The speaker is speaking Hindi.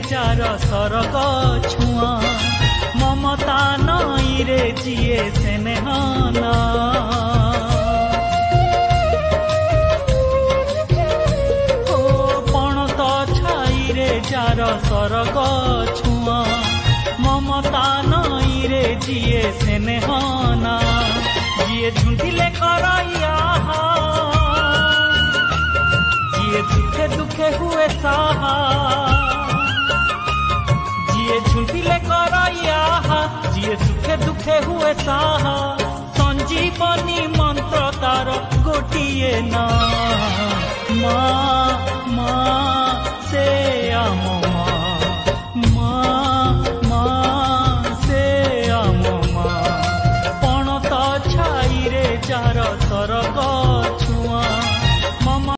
जार सरग छुआ ममता नई रे जिए स्नेहना ओ पणत छाई रे जार सरग छुआ ममता नई रे जिए स्नेहना जिए झुंटिले करैया जिए सुखे दुखे हुए साहा जिए झुंटिले करैया जिए सुखे दुखे हुए साहा संजीवनी मंत्र तार गोटिए ना माँ